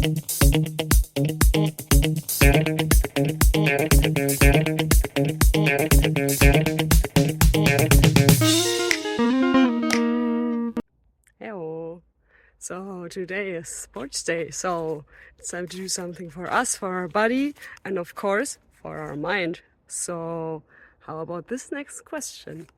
Hello. So today is sports day, so it's time to do something for us, for our body, and of course for our mind. So how about this next question?